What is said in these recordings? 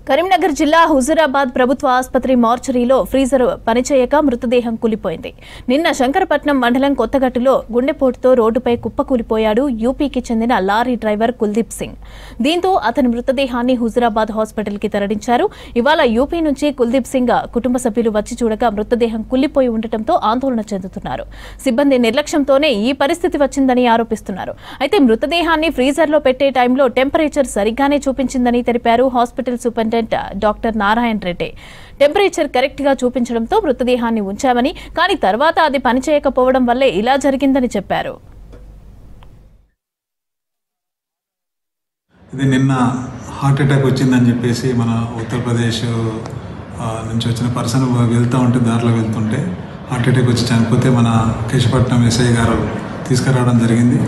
కరీంనగర్ జిల్లా హుజూరాబాద్ ప్రభుత్వ ఆసుపత్రి మార్చరీలో ఫ్రీజర్ పనిచేయక మృతదేహం కూలిపోయింది. నిన్న శంకరపట్నం మండలం కొత్తగట్టులో గుండెపోటుతో రోడ్డుపై కుప్పకూలిపోయాడు యూపీకి చెందిన లారీ డ్రైవర్ కుల్దీప్ సింగ్. దీంతో అతని మృతదేహాన్ని హుజూరాబాద్ హాస్పిటల్కి తరలించారు. ఇవాళ యూపీ నుంచి కుల్దీప్ సింగ్ కుటుంబ సభ్యులు వచ్చి చూడగా మృతదేహం కుళ్లిపోయి ఉండటంతో ఆందోళన చెందుతున్నారు. సిబ్బంది నిర్లక్ష్యంతోనే ఈ పరిస్థితి వచ్చిందని ఆరోపిస్తున్నారు. అయితే మృతదేహాన్ని ఫ్రీజర్లో పెట్టే టైంలో టెంపరేచర్ సరిగ్గానే చూపించిందని తెలిపారు hospital superintendent doctor Narayana Reddy. Temperature correct గా చూపించడంతో మృతదేహాన్ని ఉంచామని, కానీ తర్వాత అది పనిచేయకపోవడం వల్లే ఇలా జరిగిందని చెప్పారు. ఇది నిన్న హార్ట్ అటాక్ వచ్చిందని చెప్పేసి మన ఉత్తరప్రదేశ్ నుంచి వచ్చిన పర్సన్ దారిలో వెళ్తుంటే హార్ట్ అటాక్ వచ్చి చనిపోతే మన కేశపట్నం ఎస్ఐ గారు తీసుకురావడం జరిగింది.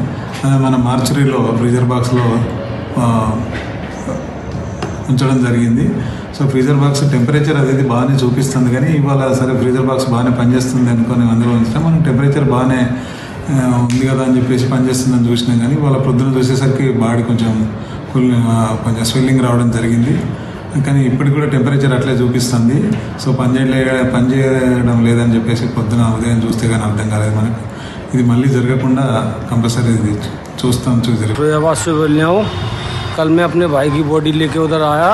మన మార్చరీలో ఫ్రీజర్ బాక్స్లో ఉంచడం జరిగింది. సో ఫ్రీజర్ బాక్స్ టెంపరేచర్ అది బాగానే చూపిస్తుంది, కానీ ఇవాళ సరే ఫ్రీజర్ బాక్స్ బాగానే పనిచేస్తుంది అనుకొని అందులో ఉంచినా మనం టెంపరేచర్ బాగానే ఉంది కదా అని చెప్పేసి పనిచేస్తుందని చూసినాం. కానీ వాళ్ళ ప్రొద్దున చూసేసరికి బాడీ కొంచెం స్వెల్లింగ్ రావడం జరిగింది. కానీ ఇప్పటికి కూడా టెంపరేచర్ అట్లే చూపిస్తుంది. సో పనిచేయడం లేదని చెప్పేసి పొద్దున ఉదయం చూస్తే కానీ అర్థం కాలేదు మనకు. ఇది మళ్ళీ జరగకుండా కంపల్సరీ ఇది చూస్తాం. कल मैं अपने भाई की बॉडी लेके उधर आया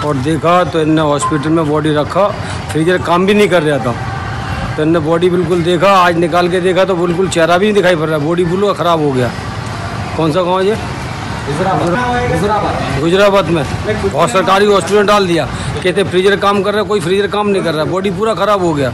और देखा तो इन्हें हॉस्पिटल में बॉडी रखा, फ्रीजर काम भी नहीं कर रहा था। तो इन्हें बॉडी बिल्कुल देखा, आज निकाल के देखा तो बिल्कुल चेहरा भी नहीं दिखाई पड़ रहा, बॉडी बिल्कुल ख़राब हो गया। कौन सा गाँव है ये? गुजराबाद में। और सरकारी हॉस्पिटल डाल दिया, कहते फ्रीजर काम कर रहा है, कोई फ्रीजर काम नहीं कर रहा, बॉडी पूरा ख़राब हो गया।